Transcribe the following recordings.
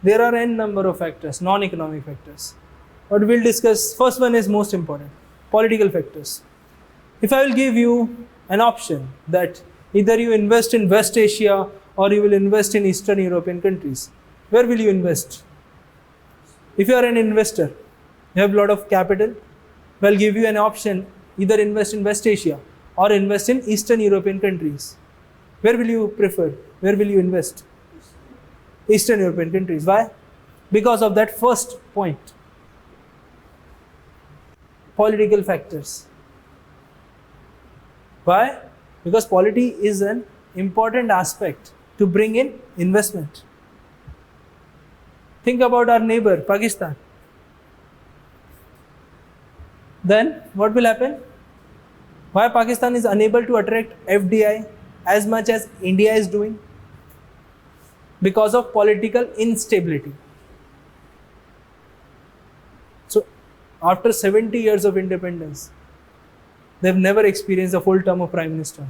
There are n number of factors, non-economic factors. What we'll discuss, first one is most important, political factors. If I will give you an option that either you invest in West Asia or you will invest in Eastern European countries, where will you invest? If you are an investor, you have a lot of capital, we'll give you an option, either invest in West Asia or invest in Eastern European countries. Where will you prefer? Where will you invest? Eastern European countries. Why? Because of that first point. Political factors. Why? Because polity is an important aspect to bring in investment. Think about our neighbor, Pakistan. Then what will happen? Why Pakistan is unable to attract FDI as much as India is doing? Because of political instability. So after 70 years of independence, they've never experienced a full term of prime minister.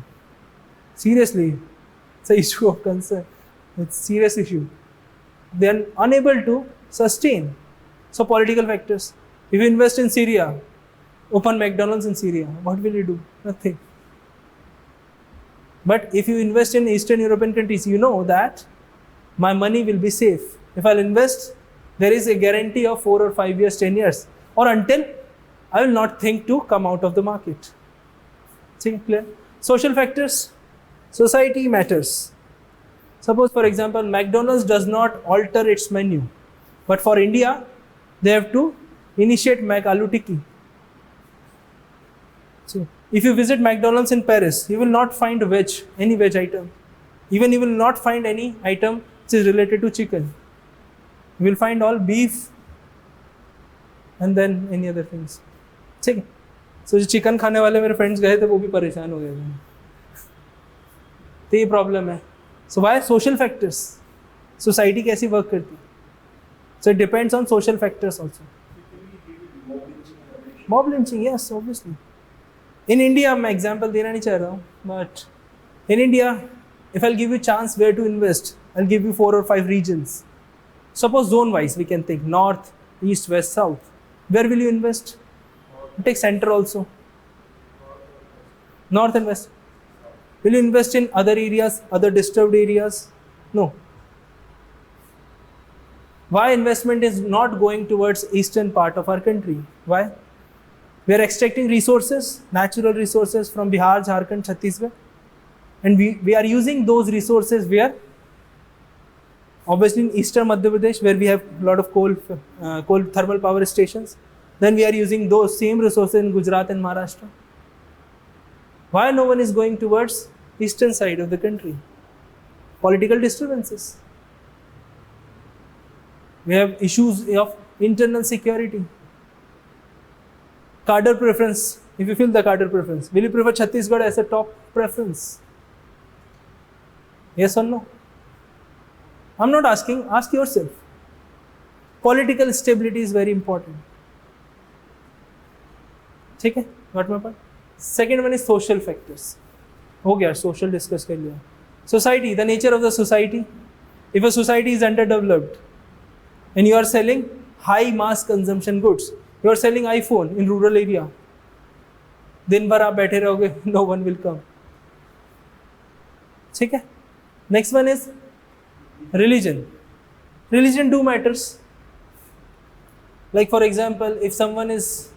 Seriously, it's an issue of concern. It's a serious issue. They are unable to sustain. So political factors. If you invest in Syria, open McDonald's in Syria, what will you do? Nothing. But if you invest in Eastern European countries, you know that my money will be safe. If I'll invest, there is a guarantee of 4 or 5 years, 10 years, or until I will not think to come out of the market. See, clear? Social factors. Society matters. Suppose, for example, McDonald's does not alter its menu, but for India, they have to initiate Mac Aloo Tikki. So, if you visit McDonald's in Paris, you will not find veg, any veg item. Even you will not find any item which is related to chicken. You will find all beef and then any other things. ठीक है? So, जो chicken खाने वाले मेरे friends गए थे वो भी परेशान हो गए थे. तो ये प्रॉब्लम है. So why social factors? Society कैसी वर्क करती है? So it depends on social factors also. Mob lynching, yes, obviously. In India, मैं example देना नहीं चाह रहा हूँ, but in India, if I'll give you chance where to invest, I'll give you 4 or 5 regions. Suppose zone-wise, we can think north, east, west, south. Where will you invest? Take center also. North and west. Will you invest in other areas, other disturbed areas? No. Why investment is not going towards eastern part of our country? Why? We are extracting resources, natural resources from Bihar, Jharkhand, Chhattisgarh, and we are using those resources where? Obviously in eastern Madhya Pradesh, where we have a lot of coal thermal power stations. Then we are using those same resources in Gujarat and Maharashtra. Why no one is going towards eastern side of the country? Political disturbances. We have issues of internal security. Cadre preference. If you feel the cadre preference, will you prefer Chhattisgarh as a top preference? Yes or no? I'm not asking, ask yourself. Political stability is very important. ठीक है? Got my point? Second one is social factors. हो गया, social discuss कर लिया. Society, the nature of the society. If a society is underdeveloped and you are selling high mass consumption goods, you are selling iPhone in rural area, दिन भर आप बैठे रहोगे, no one will come. ठीक है? Next one is religion. Religion do matters. Like for example, if someone is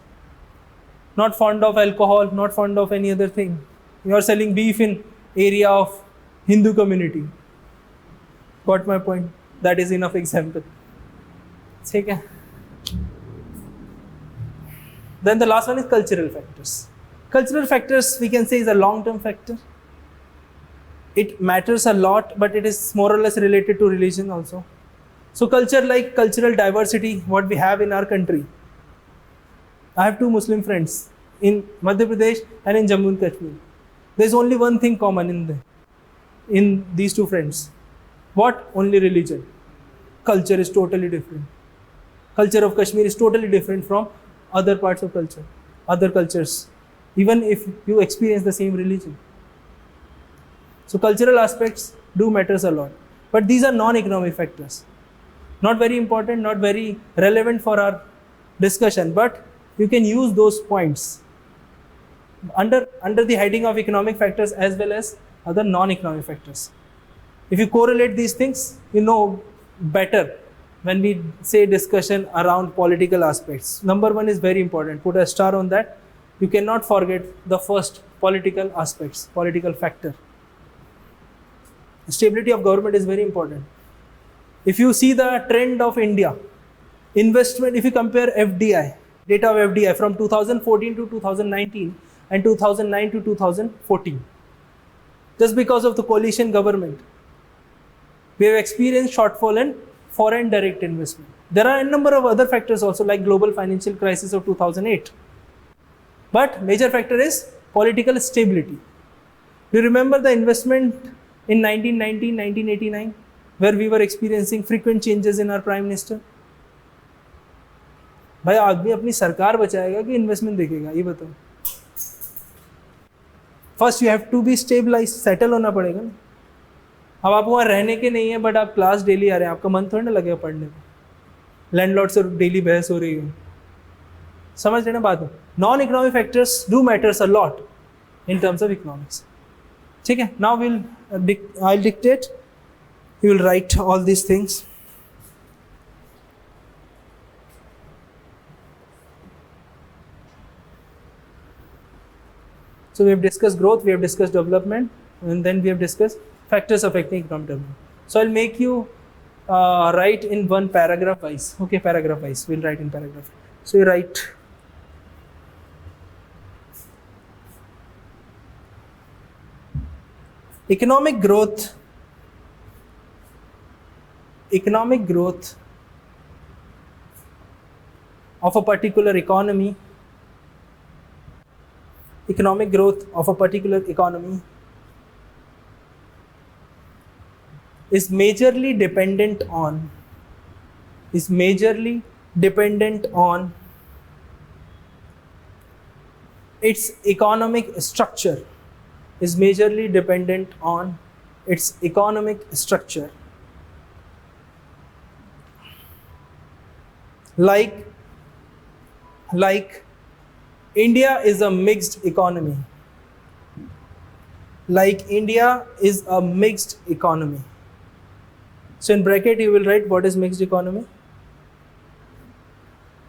not fond of alcohol, not fond of any other thing, you are selling beef in area of Hindu community. Got my point? That is enough example. ठीक है? Then the last one is cultural factors. Cultural factors we can say is a long-term factor. It matters a lot, but it is more or less related to religion also. So culture, like cultural diversity, what we have in our country. I have 2 Muslim friends in Madhya Pradesh and in Jammu and Kashmir. There is only one thing common in these 2 friends. What? Only religion. Culture is totally different. Culture of Kashmir is totally different from other parts of culture, other cultures, even if you experience the same religion. So cultural aspects do matters a lot. But these are non-economic factors. Not very important, not very relevant for our discussion, but you can use those points under the heading of economic factors as well as other non-economic factors. If you correlate these things, you know better when we say discussion around political aspects. Number one is very important. Put a star on that. You cannot forget the first, political aspects, political factor. Stability of government is very important. If you see the trend of India, investment, if you compare FDI, data of FDI from 2014 to 2019 and 2009 to 2014, just because of the coalition government, we have experienced shortfall in foreign direct investment. There are a number of other factors also, like global financial crisis of 2008. But major factor is political stability. Do you remember the investment in 1990, 1989, where we were experiencing frequent changes in our prime minister? भाई आदमी अपनी सरकार बचाएगा कि investment देखेगा, ये बताओ. First you have to be stabilize, settle होना पड़ेगा ना. अब आप वहाँ रहने के नहीं है, बट आप क्लास डेली आ रहे हैं, आपका मन थोड़ी ना लगेगा पढ़ने में. लैंडलॉर्ड से डेली बहस हो रही है, समझ रहे ना बात. Non economic factors do matters a lot in terms of economics. ठीक है, now will I dictate, you will write all these things. So we have discussed growth, we have discussed development, and then we have discussed factors affecting economic development. So I'll make you write in one paragraph wise. Okay, paragraph wise. We'll write in paragraph. So you write economic growth of a particular economy. Economic growth of a particular economy is majorly dependent on its economic structure, is majorly dependent on its economic structure. Like India is a mixed economy. Like India is a mixed economy. So in bracket you will write what is mixed economy.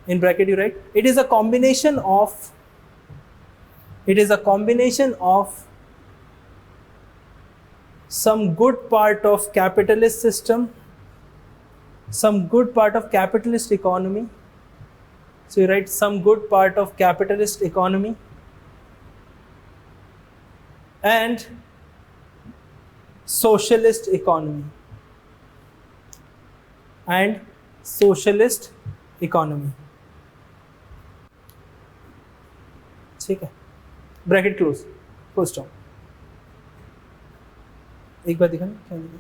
In bracket you write it is a combination of some good part of capitalist system, some good part of capitalist economy. So you write some good part of capitalist economy and socialist economy. ठीक है, bracket close, full stop. एक बार दिखाना क्या लिखा.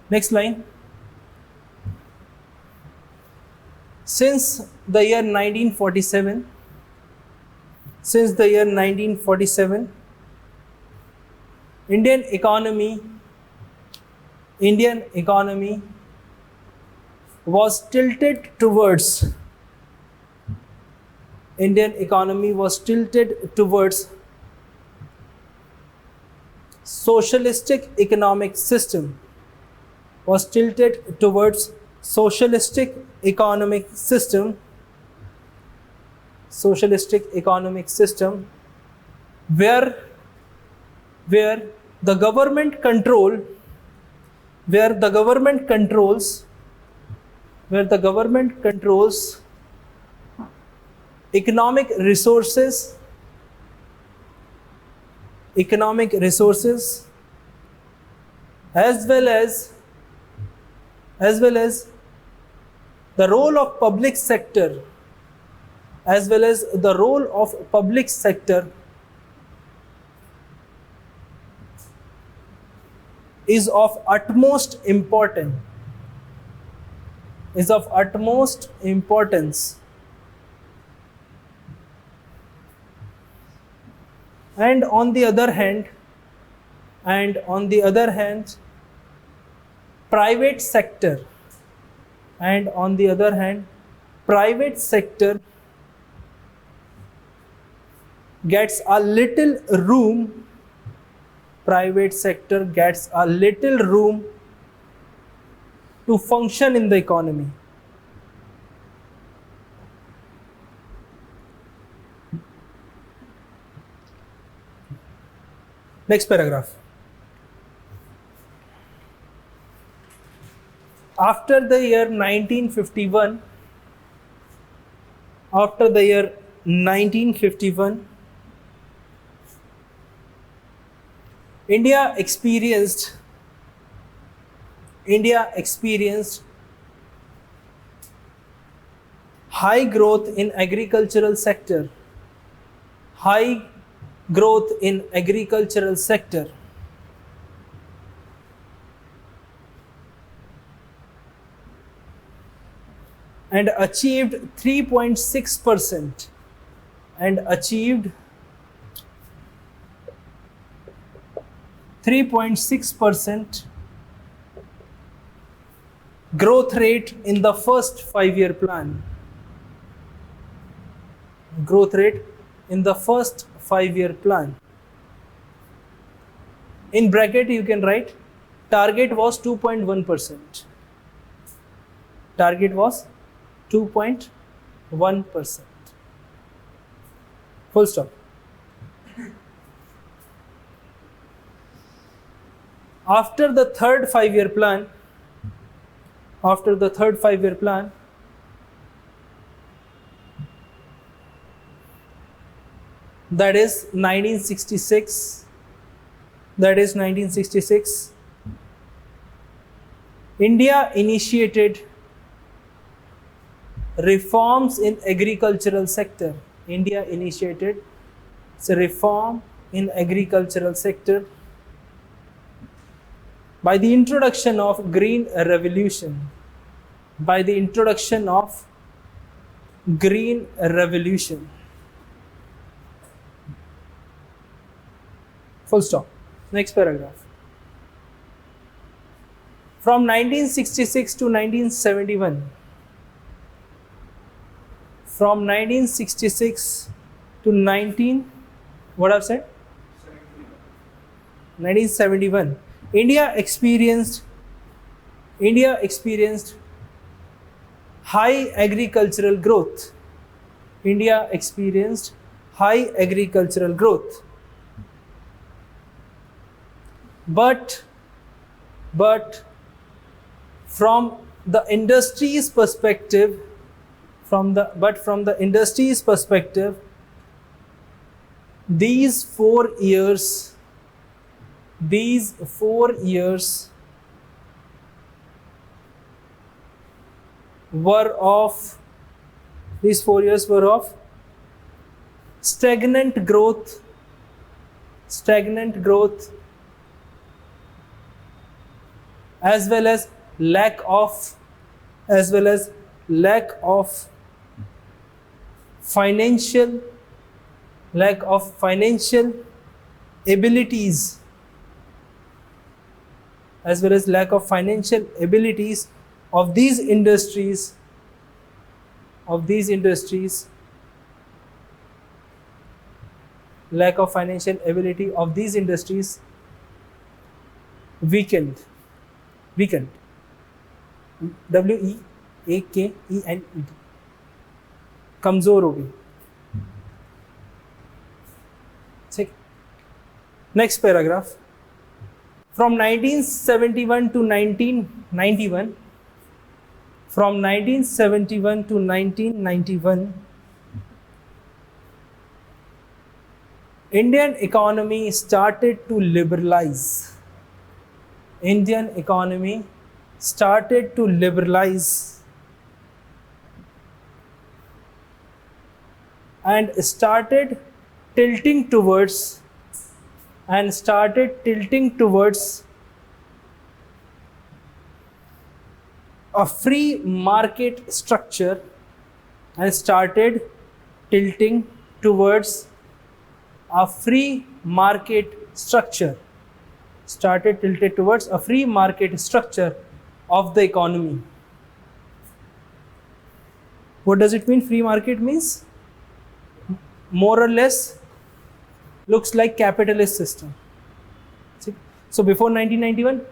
Next line. Since the year 1947, Indian economy was tilted towards socialistic economic system. Where the government controls economic resources as well as the role of public sector, is of utmost importance. And on the other hand, and on the other hand private sector, and on the other hand private sector gets a little room, private sector gets a little room to function in the economy. Next paragraph. After the year 1951, after the year 1951, India experienced high growth in agricultural sector, high growth in agricultural sector. And achieved 3.6%, and achieved 3.6% growth rate in the first 5-year plan. Growth rate in the first 5-year plan. In bracket you can write target was 2.1%. Target was 2.1%. Full stop. After the third 5-year plan, that is 1966, India initiated reforms in agricultural sector. India initiated reform in agricultural sector by the introduction of Green Revolution. By the introduction of Green Revolution. Full stop. Next paragraph. From 1966 to 1971. From 1966 to 1971, India experienced high agricultural growth. India experienced high agricultural growth. But from the industry's perspective, these 4 years were of stagnant growth, as well as lack of financial abilities, of these industries, lack of financial ability of these industries weakened. WEAKENED, कमजोर हो गई. ठीक. Next paragraph. From 1971 to 1991, Indian economy started to liberalize. And started tilting towards a free market structure, started tilted towards a free market structure of the economy. What does it mean? Free market means more or less looks like capitalist system. See? So before 1991,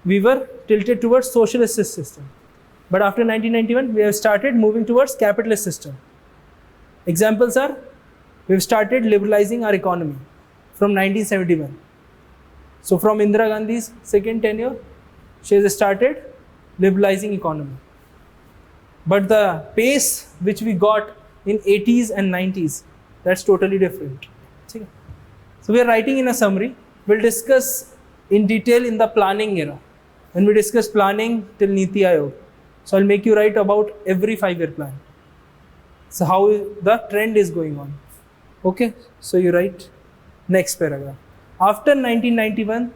we were tilted towards socialist system. But after 1991, we have started moving towards capitalist system. Examples are, we've started liberalizing our economy from 1971. So from Indira Gandhi's second tenure, she has started liberalizing economy. But the pace which we got in 80s and 90s, that's totally different. So we are writing in a summary. We'll discuss in detail in the planning era. When we discuss planning till Niti Aayog. So I'll make you write about every 5-year plan. So how the trend is going on. Okay, so you write next paragraph. After 1991,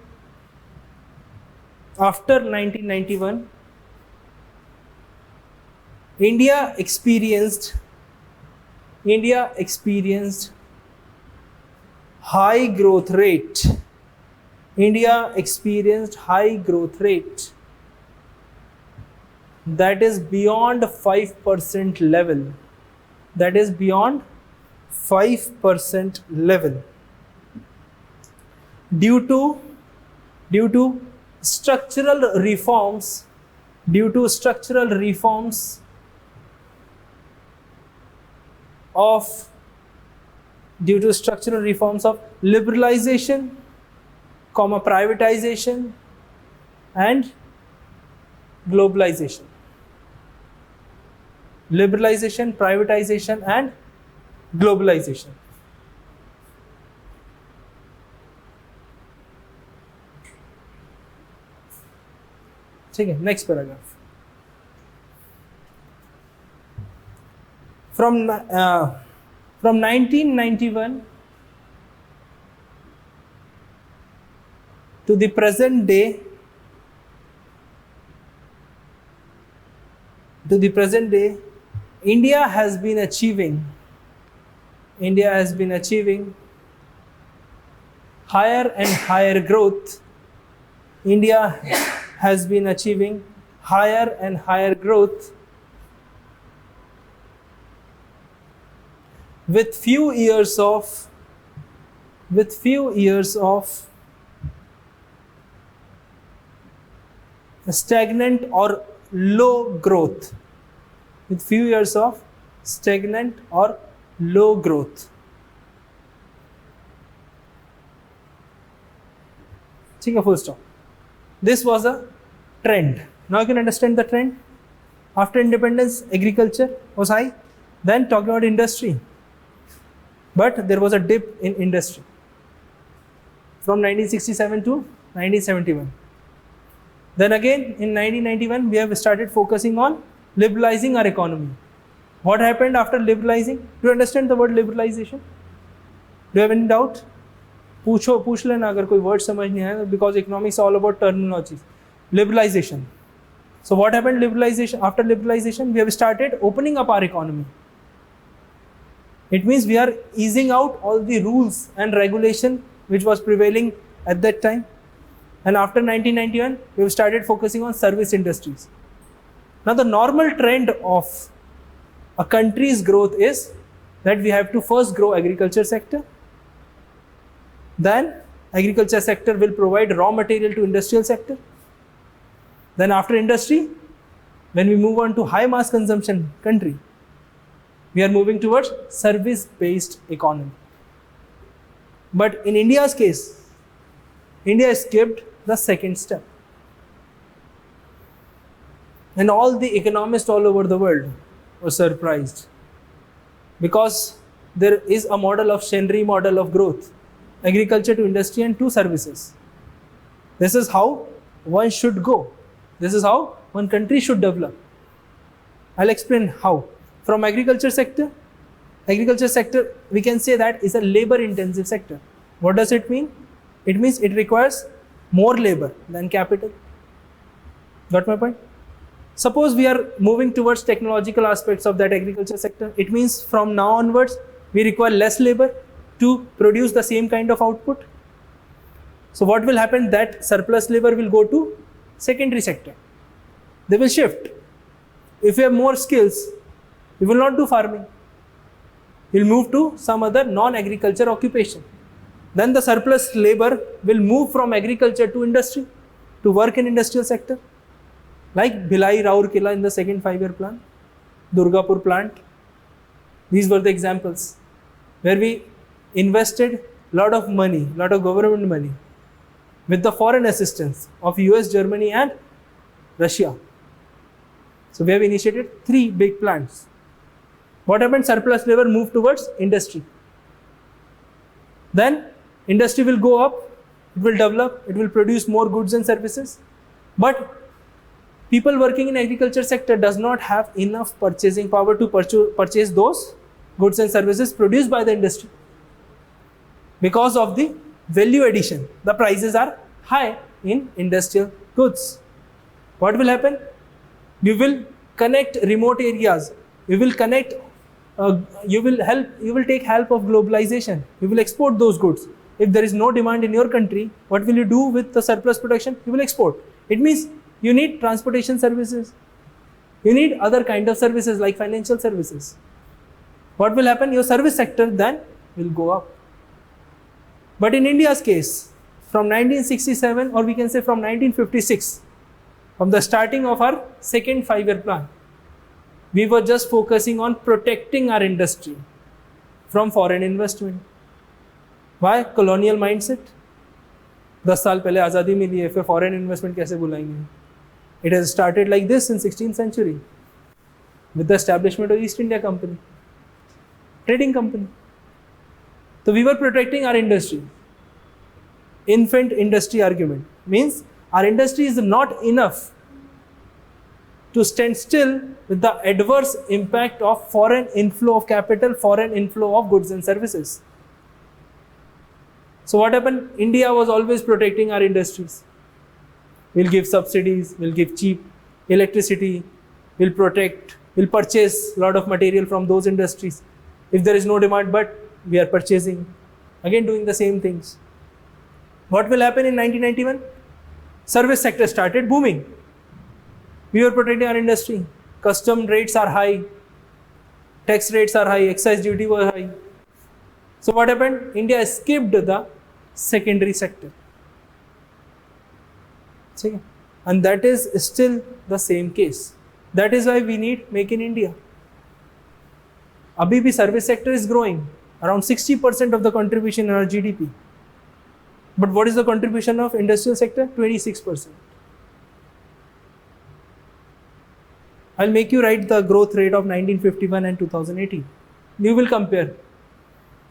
India experienced high growth rate. India experienced high growth rate that is beyond 5% level. That is beyond 5% level. Due to structural reforms of liberalization, privatization and globalization. Liberalization, privatization and globalization. Okay, next paragraph. From 1991 to the present day, India has been achieving higher and higher growth. India has been achieving higher and higher growth with few years of stagnant or low growth. With few years of stagnant or low growth. Take a full stop. This was a trend. Now you can understand the trend. After independence, agriculture was high. Then talking about industry. But there was a dip in industry from 1967 to 1971. Then again in 1991, we have started focusing on liberalizing our economy. What happened after liberalizing? Do you understand the word liberalization? Do you have any doubt? पूछ लेना अगर कोई word समझ नहीं आया, because economics is all about terminology. Liberalization. So what happened? After liberalization, we have started opening up our economy. It means we are easing out all the rules and regulation which was prevailing at that time. And after 1991, we have started focusing on service industries. Now the normal trend of a country's growth is that we have to first grow agriculture sector. Then agriculture sector will provide raw material to industrial sector. Then after industry, when we move on to high mass consumption country, we are moving towards service-based economy. But in India's case, India skipped the second step. And all the economists all over the world were surprised, because there is a model of Shenry model of growth, agriculture to industry and to services. This is how one should go. This is how one country should develop. I'll explain how. From agriculture sector, we can say that is a labor intensive sector. What does it mean? It means it requires more labor than capital. Got my point? Suppose we are moving towards technological aspects of that agriculture sector. It means from now onwards, we require less labor to produce the same kind of output. So what will happen? That surplus labor will go to secondary sector. They will shift. If you have more skills, you will not do farming. You will move to some other non-agriculture occupation. Then the surplus labor will move from agriculture to industry, to work in industrial sector. Like Bhilai, Raurkela in the second 5-year plan, Durgapur plant. These were the examples where we invested a lot of money, lot of government money with the foreign assistance of US, Germany and Russia. So we have initiated 3 big plants. What happened? Surplus labor moved towards industry. Then industry will go up, it will develop, it will produce more goods and services. But people working in agriculture sector does not have enough purchasing power to purchase those goods and services produced by the industry. Because of the value addition, the prices are high in industrial goods. What will happen? You will connect remote areas. You will connect. You will take help of globalization. You will export those goods. If there is no demand in your country, what will you do with the surplus production? You will export. It means you need transportation services. You need other kind of services like financial services. What will happen? Your service sector then will go up. But in India's case, from 1967 or we can say from 1956, from the starting of our second 5-year plan, we were just focusing on protecting our industry from foreign investment. Why? Colonial mindset. 10 साल पहले आज़ादी मिली है, फिर foreign investment कैसे बुलाएंगे? It has started like this in 16th century with the establishment of East India Company, trading company. So we were protecting our industry. Infant industry argument means our industry is not enough to stand still with the adverse impact of foreign inflow of capital, foreign inflow of goods and services. So what happened? India was always protecting our industries. We'll give subsidies, we'll give cheap electricity, we'll protect, we'll purchase a lot of material from those industries. If there is no demand, but we are purchasing, again doing the same things. What will happen in 1991? Service sector started booming. We were protecting our industry. Custom rates are high, tax rates are high, excise duty was high. So what happened? India skipped the secondary sector. And that is still the same case. That is why we need Make in India. Abhi bhi service sector is growing, around 60% of the contribution in our GDP. But what is the contribution of industrial sector? 26%. I'll make you write the growth rate of 1951 and 2018. You will compare.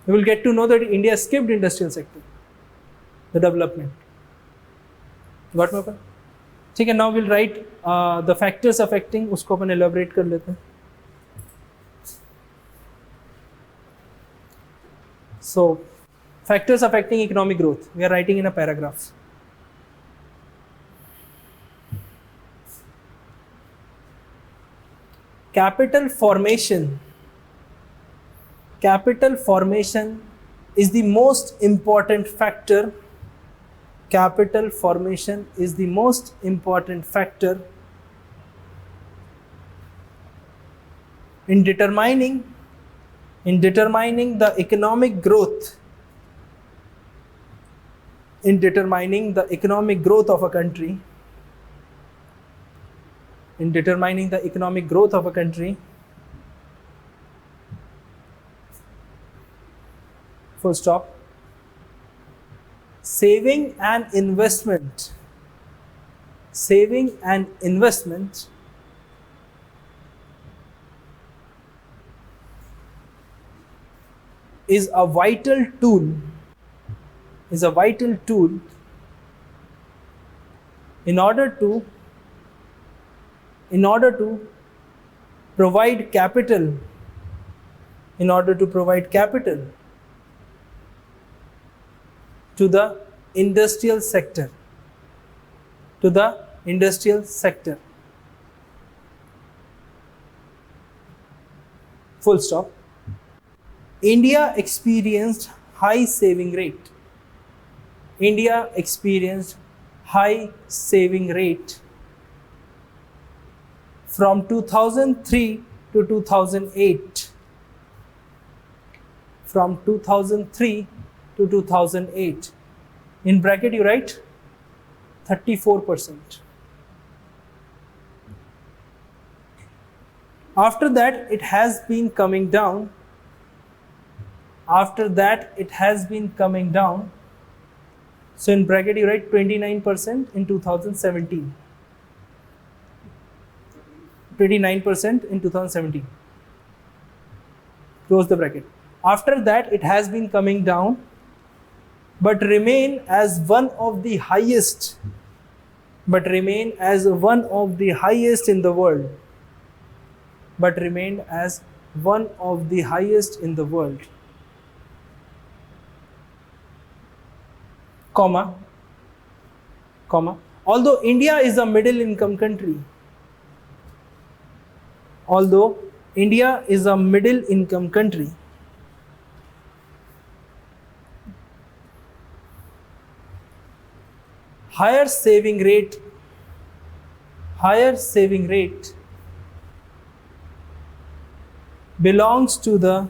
You will get to know that India skipped industrial sector, the development. Got my point? ठीक है, now we'll write the factors affecting, उसको अपन elaborate कर लेते हैं. So, factors affecting economic growth, we are writing in a paragraph. Capital formation is the most important factor. Capital formation is the most important factor in determining the economic growth, in determining the economic growth of a country, in determining the economic growth of a country. Full stop. Saving and investment is a vital tool in order to provide capital to the industrial sector. Full stop. India experienced high saving rate. India experienced high saving rate from 2003 to 2008. From 2003 to 2008. In bracket you write 34%. After that it has been coming down. After that it has been coming down. So in bracket you write 29% in 2017. 29% in 2017. Close the bracket. After that it has been coming down, but remain as one of the highest in the world. But remained as one of the highest in the world. Comma. Although India is a middle income country. Although India is a middle income country. Higher saving rate belongs to the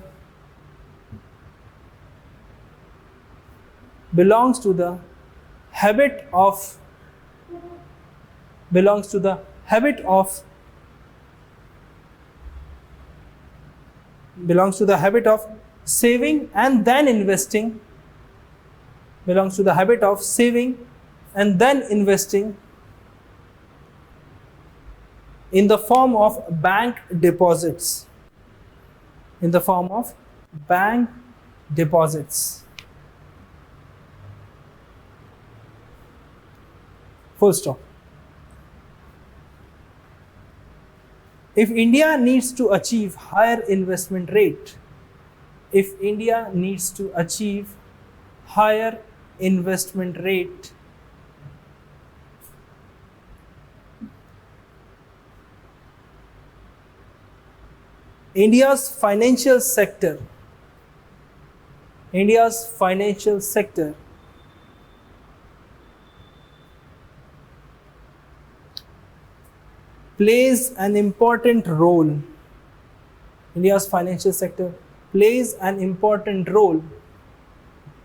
habit of saving and then investing. In the form of bank deposits. Full stop. If India needs to achieve higher investment rate, India's financial sector plays an important role.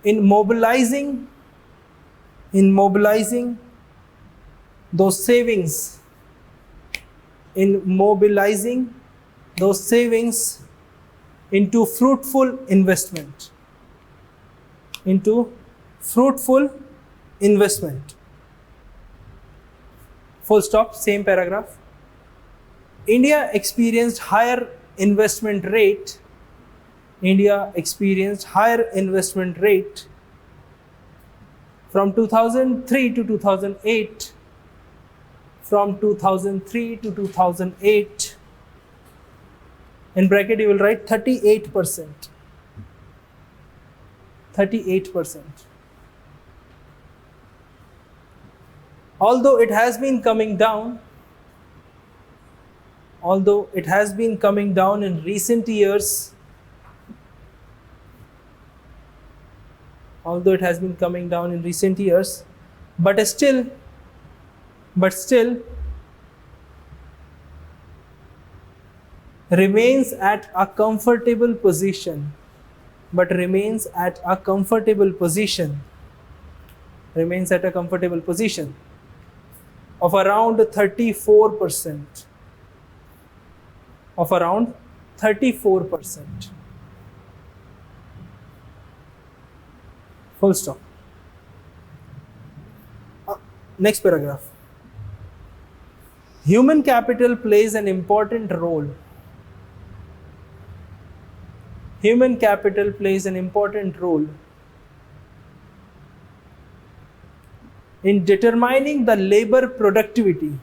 In mobilizing those savings into fruitful investment. Full stop, same paragraph. India experienced higher investment rate from 2003 to 2008. In bracket you will write 38%. Although it has been coming down in recent years, but still remains at a comfortable position. Of around 34%. Full stop. Next paragraph. Human capital plays an important role. In determining the labor productivity.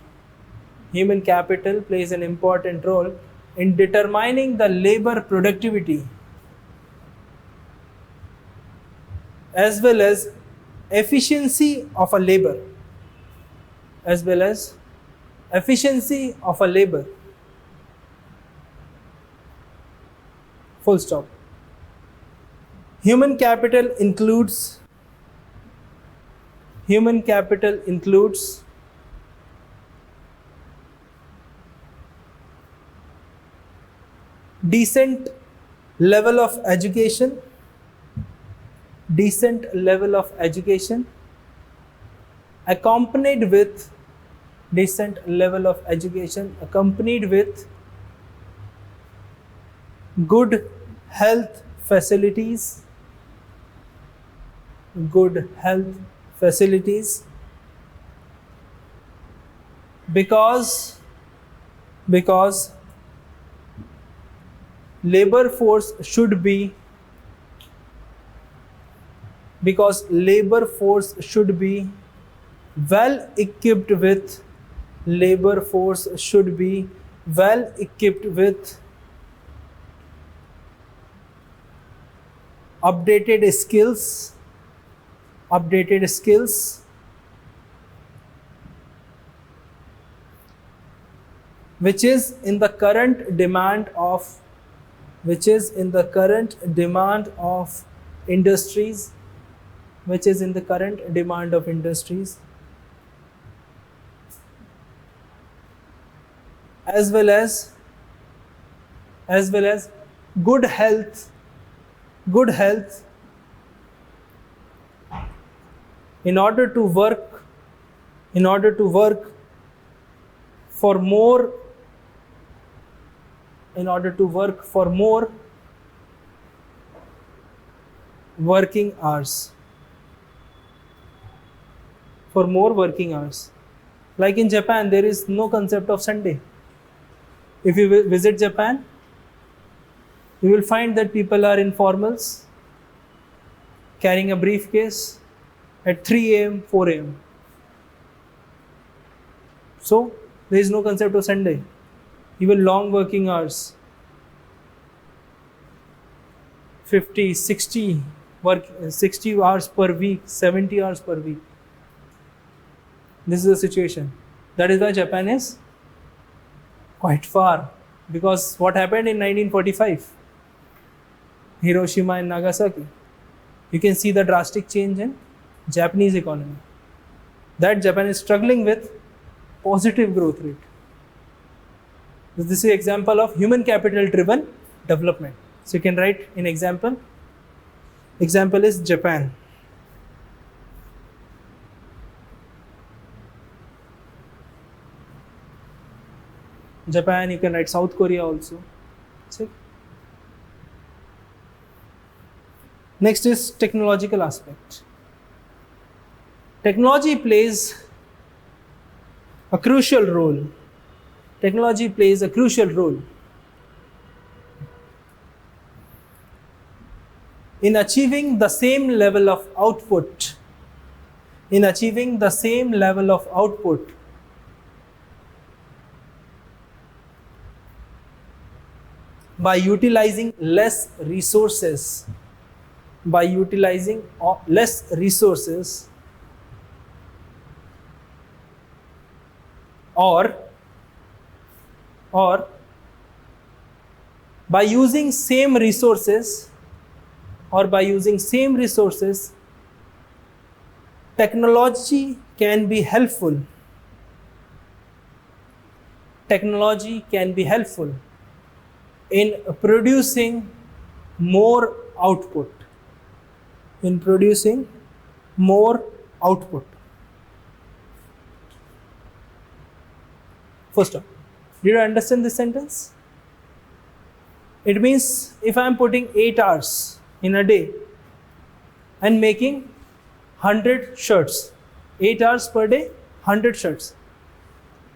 Human capital plays an important role in determining the labor productivity as well as efficiency of a labor. Full stop. Human capital includes Human capital includes decent level of education, accompanied with good health facilities, because labor force should be well equipped with updated skills, which is in the current demand of industries, as well as good health in order to work for more working hours. Like in Japan, there is no concept of Sunday. If you visit Japan, you will find that people are in formals, carrying a briefcase at 3 a.m., 4 a.m. So, there is no concept of Sunday. Even long working hours, 50, 60 hours per week, 70 hours per week. This is the situation. That is why Japan is quite far. Because what happened in 1945? Hiroshima and Nagasaki. You can see the drastic change in Japanese economy. That Japan is struggling with positive growth rate. This is an example of human capital driven development. So you can write in example. Example is Japan. Japan, you can write South Korea also. See? Next is technological aspect. Technology plays a crucial role. In achieving the same level of output. By utilizing less resources, or by using same resources, technology can be helpful in producing more output. First of all, did you understand this sentence? It means if I am putting 8 hours in a day and making 100 shirts, 8 hours per day, 100 shirts.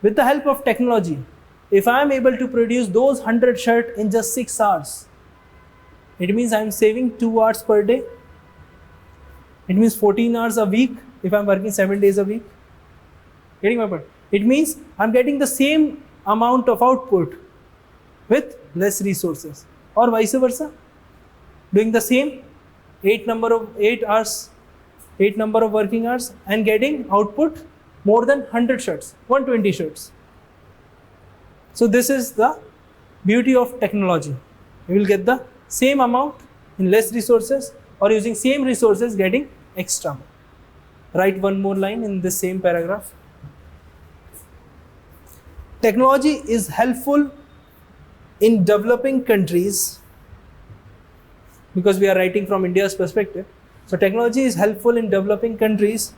With the help of technology, if I am able to produce those 100 shirts in just 6 hours, it means I am saving 2 hours per day. It means 14 hours a week if I am working 7 days a week. Getting my point? It means I am getting the same amount of output with less resources, or vice versa. Doing the same 8 number of working hours and getting output more than 100 shirts, 120 shirts. So this is the beauty of technology. You will get the same amount in less resources, or using same resources getting extra. write one more line in this same paragraph. Technology is helpful in developing countries, because we are writing from India's perspective. So technology is helpful in developing countries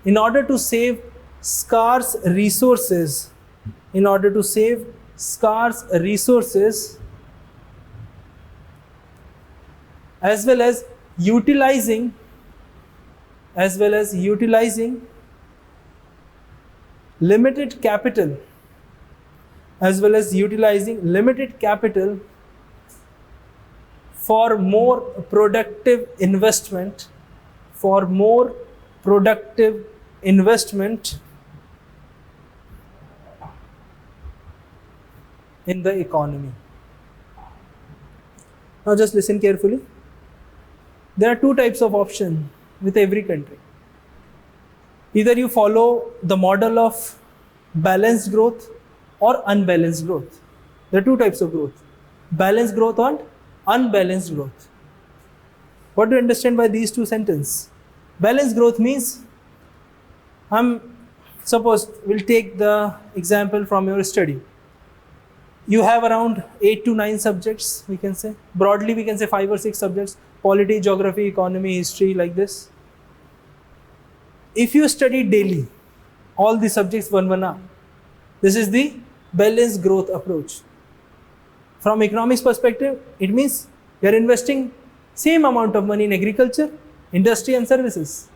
in order to save scarce resources, in order to save scarce resources, as well as utilizing limited capital, for more productive investment, in the economy. Now just listen carefully. There are two types of option with every country. Either you follow the model of balanced growth or unbalanced growth. There are two types of growth: balanced growth and unbalanced growth. What do you understand by these two sentences? Balanced growth means, suppose we'll take the example from your study. You have around 8 to 9 subjects, we can say. Broadly, we can say 5 or 6 subjects: polity, geography, economy, history, like this. If you study daily, all the subjects one hour, this is the balanced growth approach. From economics perspective, it means you are investing same amount of money in agriculture, industry and services.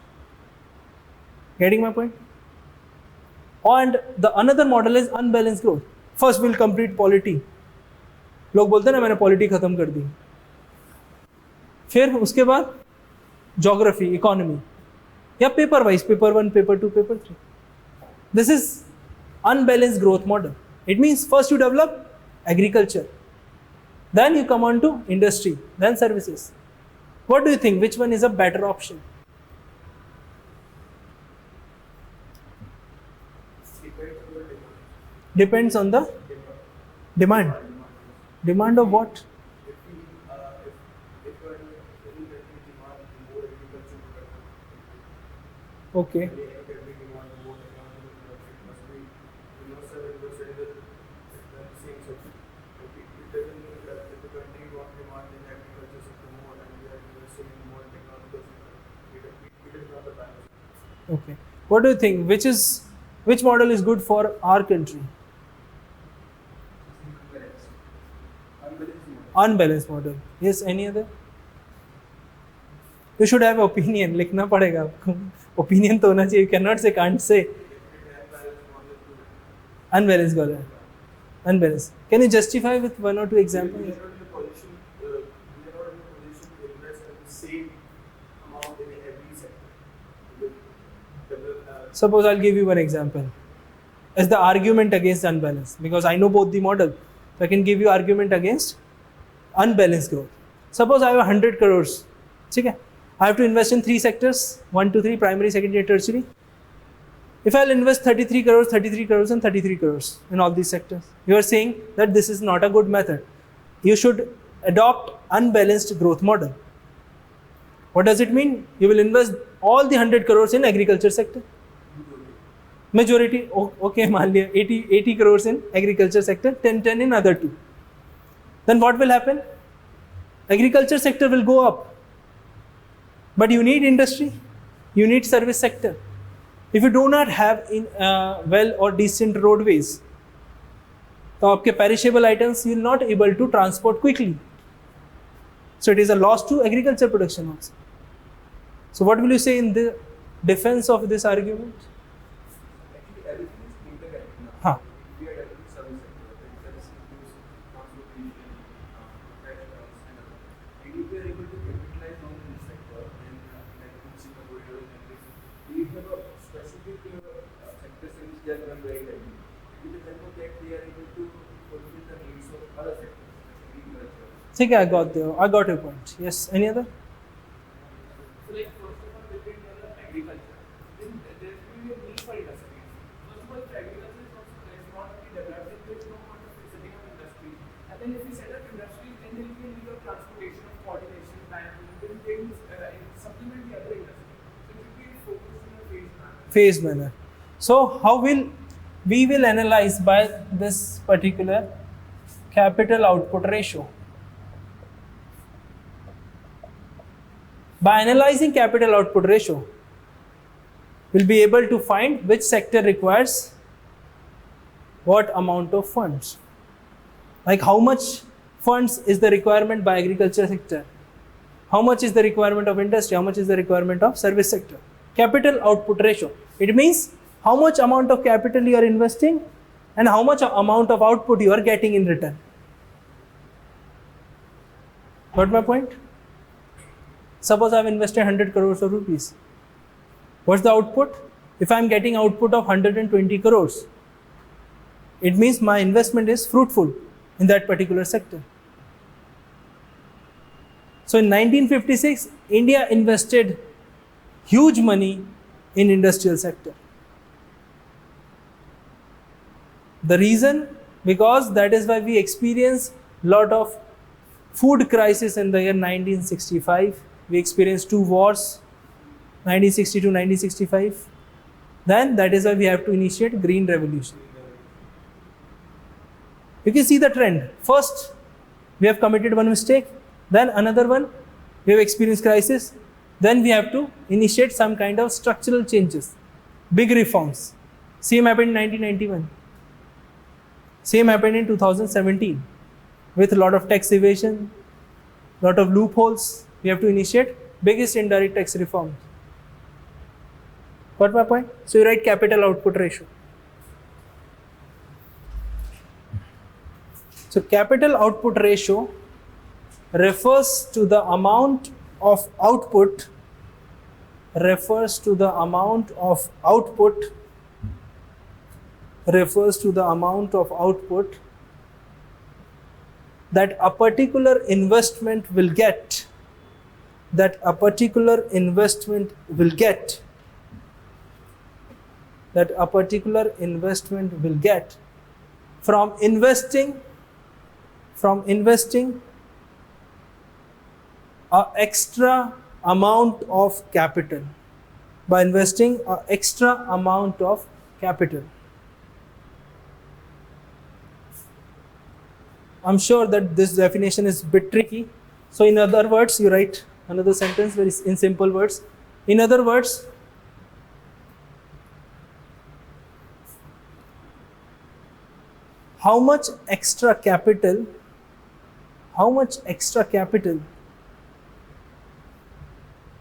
Getting my point? And the another model is unbalanced growth. First we'll complete polity. लोग बोलते हैं ना मैंने polity खत्म कर दी. फिर उसके बाद ज्योग्राफी, इकोनॉमी, या paper wise, paper 1, paper 2, paper 3. This is unbalanced growth model. It means first you develop agriculture, then you come on to industry, then services. What do you think? Which one is a better option? Depends on the demand. Demand of what? Okay. Okay. What do you think? Which model is good for our country? Unbalanced model. Yes, any other? You should have opinion. लिखना पड़ेगा आपको. Opinion तो होना चाहिए. You cannot say, can't say. Unbalanced model. Unbalanced. Can you justify with 1 or 2 examples? Suppose I'll give you one example as the argument against unbalanced, because I know both the model, so I can give you argument against unbalanced growth. Suppose I have 100 crores. Okay? I have to invest in 3 sectors, 1 to 3, primary, secondary, tertiary. If I'll invest 33 crores, 33 crores and 33 crores in all these sectors, you are saying that this is not a good method. You should adopt unbalanced growth model. What does it mean? You will invest all the 100 crores in agriculture sector. Majority, okay, मान लिया 80 crores in agriculture sector, 10 in other 2. Then what will happen? Agriculture sector will go up. But you need industry, you need service sector. If you do not have well or decent roadways, तो आपके perishable items you will not able to transport quickly. So it is a loss to agriculture production also. So what will you say in the defense of this argument? Huh. ठीक है, I got your point. Yes, any other? So like first of all, depending on the agriculture, then there will be a need for industry. First of all, if agriculture is not really developed, then there is no point of setting up industry. And then if we set up industry, then there will be a need of transportation, of coordination, planning, then things supplement the other industry. So it will be phased manner. So how will we will analyze by this particular capital output ratio. By analyzing capital output ratio, we'll be able to find which sector requires what amount of funds. Like how much funds is the requirement by agriculture sector? How much is the requirement of industry? How much is the requirement of service sector? Capital output ratio. It means how much amount of capital you are investing and how much amount of output you are getting in return. Got my point? Suppose I have invested 100 crores of rupees. What's the output? If I am getting output of 120 crores, it means my investment is fruitful in that particular sector. So in 1956, India invested huge money in industrial sector. The reason, because that is why we experienced lot of food crisis in the year 1965. We experienced 2 wars, 1962, 1965. Then that is why we have to initiate green revolution. You can see the trend. First, we have committed one mistake, then another one, we have experienced crisis, then we have to initiate some kind of structural changes, big reforms. Same happened in 1991. Same happened in 2017 with a lot of tax evasion, lot of loopholes. We have to initiate biggest indirect tax reforms. Got my point? So you write capital output ratio. So capital output ratio refers to the amount of output that a particular investment will get from investing an extra amount of capital. By investing an extra amount of capital. I'm sure that this definition is a bit tricky. So in other words, you write another sentence very in simple words. In other words, how much extra capital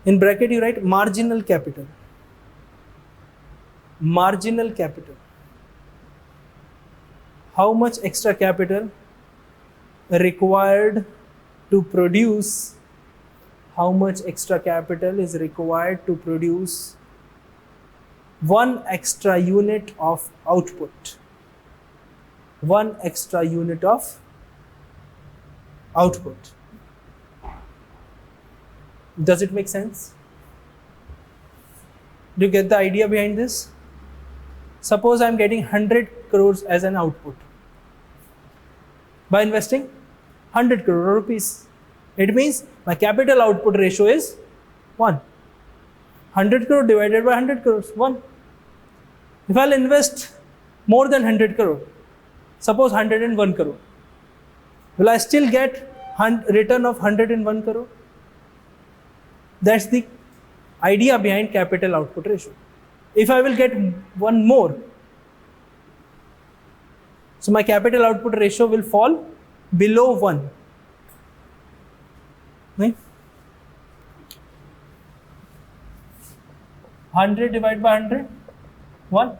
in bracket you write marginal capital. How much extra capital required to produce, one extra unit of output. Does it make sense? Do you get the idea behind this? Suppose I am getting 100 crores as an output by investing 100 crore rupees. It means my capital output ratio is 1. 100 crore divided by 100 crores, 1. If I'll invest more than 100 crore, suppose 101 crore, will I still get return of 101 crore? That's the idea behind capital output ratio. If I will get one more, so my capital output ratio will fall below 1. Right? 100 divided by 100, 1.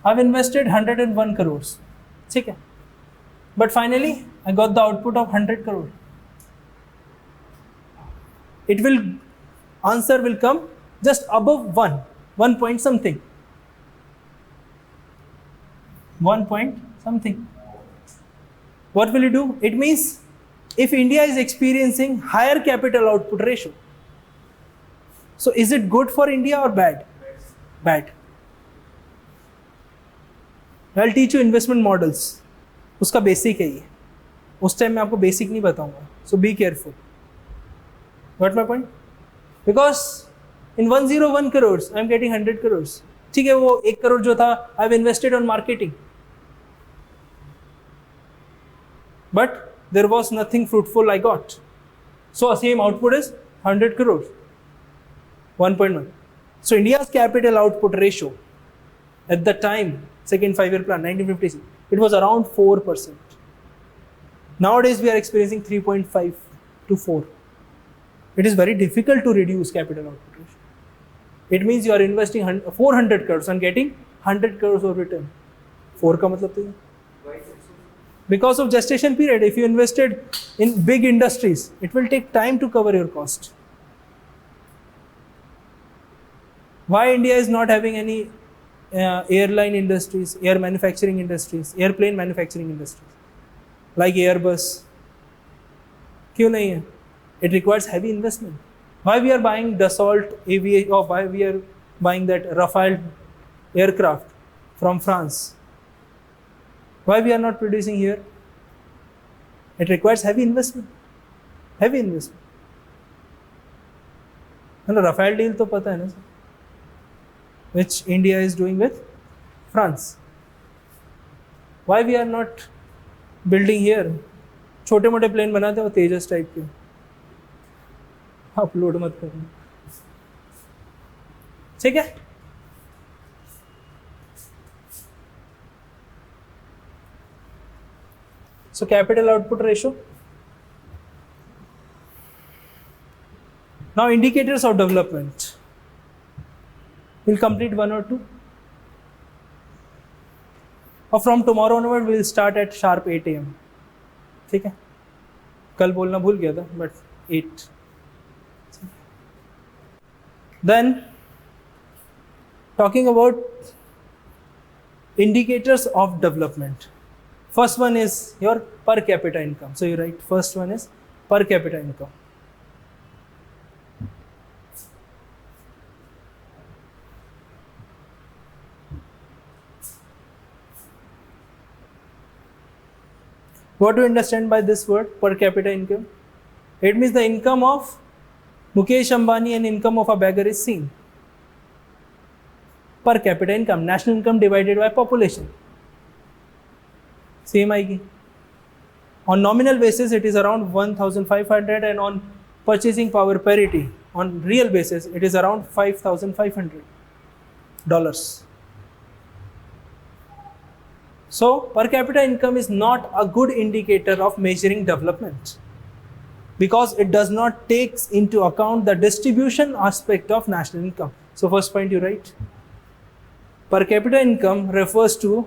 I've invested 101 crores. Okay. But finally, I got the output of 100 crore. Answer will come just above 1 point something. 1 point something. What will you do? It means if India is experiencing higher capital output ratio, so is it good for India or bad? Bad. I'll teach you investment models. उसका basic है ये. उस time मैं आपको basic नहीं बताऊंगा. So be careful. Got my point? Because In 101 crores, I'm getting 100 crores. ठीक है, वो 1 करोड़ जो था, I've invested on marketing. But there was nothing fruitful I got. So same output is 100 crores. 1.1. So India's capital output ratio at the time, second 5-year plan, 1956, it was around 4%. Nowadays we are experiencing 3.5 to 4. It is very difficult to reduce capital output ratio. It means you are investing 400 crores and getting 100 crores of return. 4 का मतलब तो Why is it so? because of gestation period. If you invested in big industries, it will take time to cover your cost. Why India is not having any airline industries, air manufacturing industries, airplane manufacturing industries like Airbus? क्यों नहीं है? It requires heavy investment. Why we are buying Dassault aviation, or why we are buying that Rafale aircraft from France? Why we are not producing here? It requires heavy investment. Heavy investment. And the Rafale deal तो पता है ना sir? Which India is doing with France. Why we are not building here? छोटे मोटे plane बनाते हैं वो तेजस type के, अपलोड मत करना, ठीक है? So capital output ratio. Now indicators of development. We'll complete 1 or 2. Or from tomorrow onward we'll start at sharp 8 AM. ठीक है? कल बोलना भूल गया था, but 8. Then talking about indicators of development. First one is your per capita income. So you write first one is per capita income. What do you understand by this word per capita income? It means the income of Mukesh Ambani and income of a beggar is seen. Per capita income, national income divided by population. Same आएगी. On nominal basis, it is around 1,500, and on purchasing power parity, on real basis, it is around $5,500. So, per capita income is not a good indicator of measuring development, because it does not take into account the distribution aspect of national income. So first point you write, per capita income refers to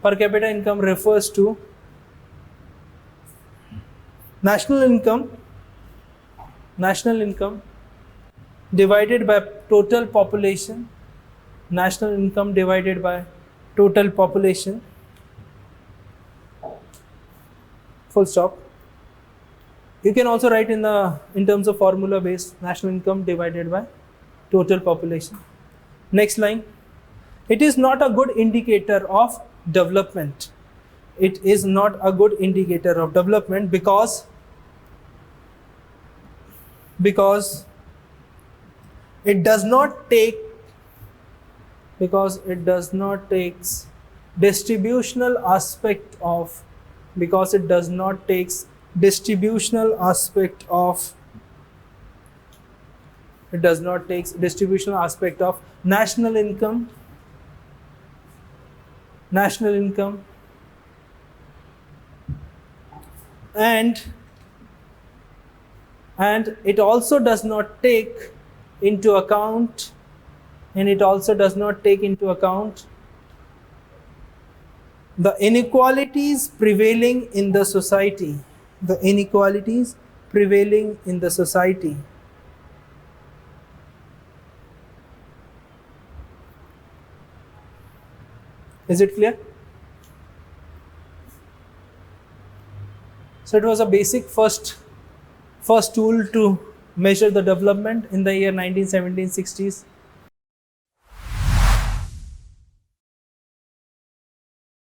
national income divided by total population, national income divided by total population, full stop. You can also write in terms of formula based, national income divided by total population. Next line, it is not a good indicator of development. It is not a good indicator of development because it does not take distributional aspect of national income, and it also does not take into account the inequalities prevailing in the society. Is it clear? So it was a basic first tool to measure the development in the year 1970s, 60s.